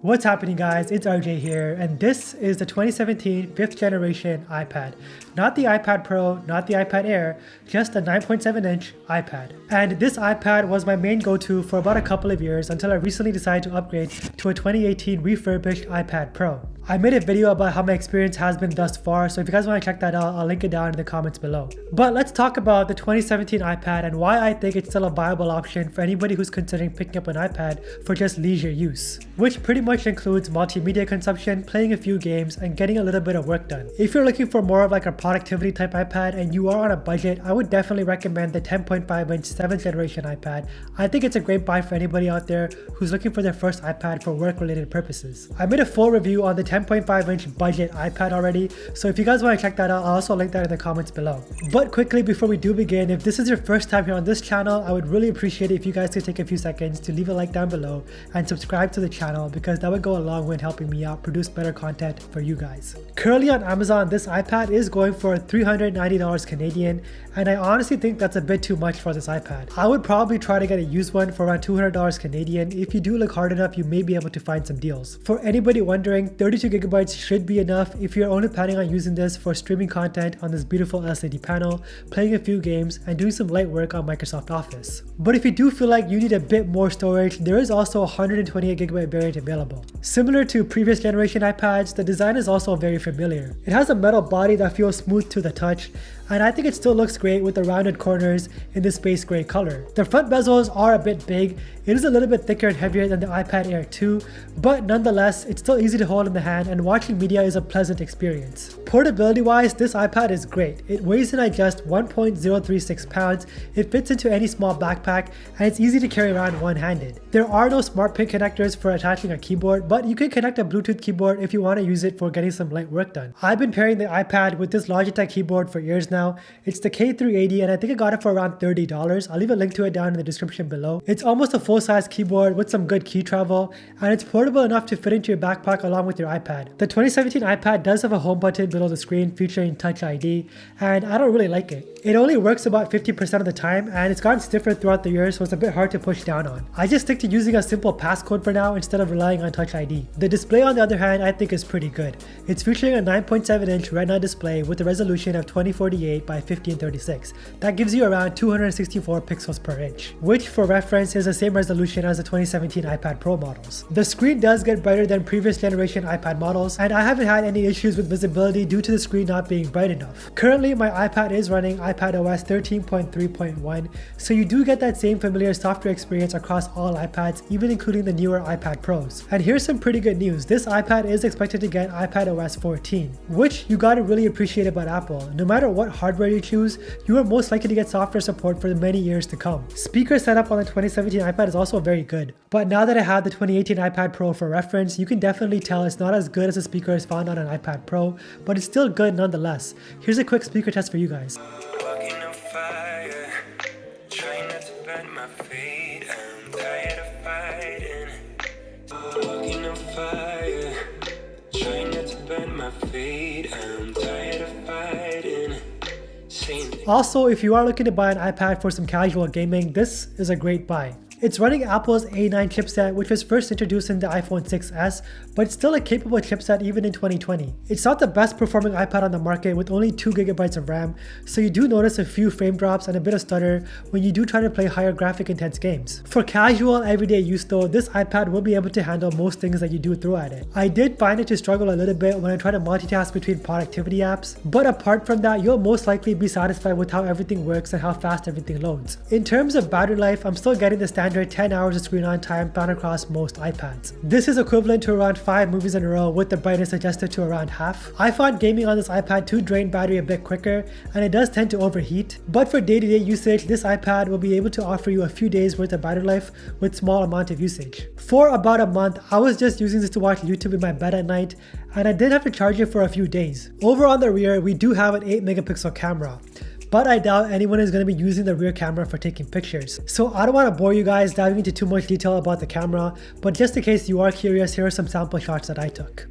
What's happening, guys? It's RJ here, and this is the 2017 5th generation iPad. Not the iPad Pro, not the iPad Air, just the 9.7-inch iPad. And this iPad was my main go-to for about a couple of years until I recently decided to upgrade to a 2018 refurbished iPad Pro. I made a video about how my experience has been thus far, so if you guys want to check that out, I'll link it down in the comments below. But let's talk about the 2017 iPad and why I think it's still a viable option for anybody who's considering picking up an iPad for just leisure use, which pretty much includes multimedia consumption, playing a few games, and getting a little bit of work done. If you're looking for more of like a productivity type iPad and you are on a budget, I would definitely recommend the 10.5-inch 7th generation iPad. I think it's a great buy for anybody out there who's looking for their first iPad for work-related purposes. I made a full review on the 10.5-inch budget iPad already, so if you guys want to check that out, I'll also link that in the comments below. But quickly before we do begin, if this is your first time here on this channel, I would really appreciate it if you guys could take a few seconds to leave a like down below and subscribe to the channel, because that would go a long way in helping me out produce better content for you guys. Currently on Amazon, this iPad is going for $390 Canadian, and I honestly think that's a bit too much for this iPad. I would probably try to get a used one for around $200 Canadian. If you do look hard enough, you may be able to find some deals. For anybody wondering, 32GB should be enough if you're only planning on using this for streaming content on this beautiful LCD panel, playing a few games, and doing some light work on Microsoft Office. But if you do feel like you need a bit more storage, there is also a 128GB variant available. Similar to previous generation iPads, the design is also very familiar. It has a metal body that feels smooth to the touch, and I think it still looks great with the rounded corners in the space gray color. The front bezels are a bit big. It is a little bit thicker and heavier than the iPad Air 2, but nonetheless, it's still easy to hold in the hand, and watching media is a pleasant experience. Portability wise, this iPad is great. It weighs in at just 1.036 pounds, it fits into any small backpack, and it's easy to carry around one-handed. There are no smart pin connectors for attaching a keyboard, but you can connect a Bluetooth keyboard if you want to use it for getting some light work done. I've been pairing the iPad with this Logitech keyboard for years now. It's the K380, and I think I got it for around $30. I'll leave a link to it down in the description below. It's almost a full-size keyboard with some good key travel, and it's portable enough to fit into your backpack along with your iPad. The 2017 iPad does have a home button below the screen featuring Touch ID, and I don't really like it. It only works about 50% of the time, and it's gotten stiffer throughout the year, so it's a bit hard to push down on. I just stick to using a simple passcode for now instead of relying on Touch ID. The display, on the other hand, I think is pretty good. It's featuring a 9.7-inch Retina display with a resolution of 2048 by 1536. That gives you around 264 pixels per inch, which for reference is the same resolution as the 2017 iPad Pro models. The screen does get brighter than previous generation iPad models, and I haven't had any issues with visibility due to the screen not being bright enough. Currently, my iPad is running iPadOS 13.3.1, so you do get that same familiar software experience across all iPads, even including the newer iPad Pros. And here's some pretty good news. This iPad is expected to get iPadOS 14, which you gotta really appreciate about Apple. No matter what hardware you choose, you are most likely to get software support for many years to come. Speaker setup on the 2017 iPad is also very good, but now that I have the 2018 iPad Pro for reference, you can definitely tell it's not as good as the speakers found on an iPad Pro, but it's still good nonetheless. Here's a quick speaker test for you guys. Also, if you are looking to buy an iPad for some casual gaming, this is a great buy. It's running Apple's A9 chipset, which was first introduced in the iPhone 6s, but it's still a capable chipset even in 2020. It's not the best performing iPad on the market with only 2GB of RAM, so you do notice a few frame drops and a bit of stutter when you do try to play higher graphic intense games. For casual everyday use though, this iPad will be able to handle most things that you do throw at it. I did find it to struggle a little bit when I try to multitask between productivity apps, but apart from that, you'll most likely be satisfied with how everything works and how fast everything loads. In terms of battery life, I'm still getting the standard 10 hours of screen on time found across most iPads. This is equivalent to around 5 movies in a row with the brightness adjusted to around half. I found gaming on this iPad to drain battery a bit quicker, and it does tend to overheat, but for day-to-day usage, this iPad will be able to offer you a few days worth of battery life with small amount of usage. For about a month, I was just using this to watch YouTube in my bed at night, and I did have to charge it for a few days. Over on the rear, we do have an 8-megapixel camera, but I doubt anyone is going to be using the rear camera for taking pictures. So I don't want to bore you guys diving into too much detail about the camera, but just in case you are curious, here are some sample shots that I took.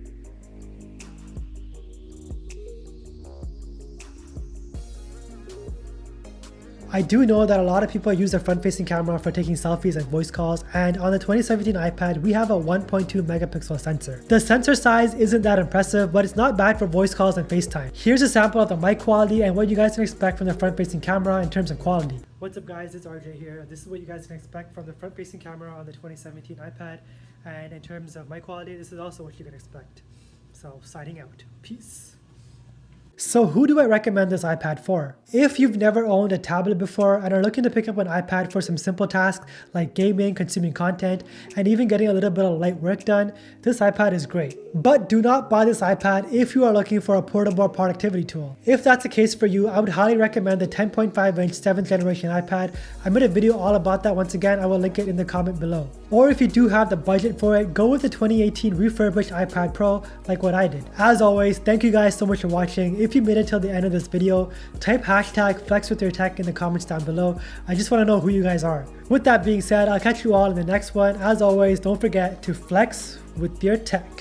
I do know that a lot of people use their front-facing camera for taking selfies and voice calls, and on the 2017 iPad, we have a 1.2 megapixel sensor. The sensor size isn't that impressive, but it's not bad for voice calls and FaceTime. Here's a sample of the mic quality and what you guys can expect from the front-facing camera in terms of quality. What's up guys, it's RJ here. This is what you guys can expect from the front-facing camera on the 2017 iPad, and in terms of mic quality, this is also what you can expect. So, signing out. Peace. So who do I recommend this iPad for? If you've never owned a tablet before and are looking to pick up an iPad for some simple tasks like gaming, consuming content, and even getting a little bit of light work done, this iPad is great. But do not buy this iPad if you are looking for a portable productivity tool. If that's the case for you, I would highly recommend the 10.5-inch 7th generation iPad. I made a video all about that. Once again, I will link it in the comment below. Or if you do have the budget for it, go with the 2018 refurbished iPad Pro like what I did. As always, thank you guys so much for watching. If you made it till the end of this video, type hashtag #FlexWithYourTech in the comments down below. I just want to know who you guys are. With that being said, I'll catch you all in the next one. As always, don't forget to flex with your tech.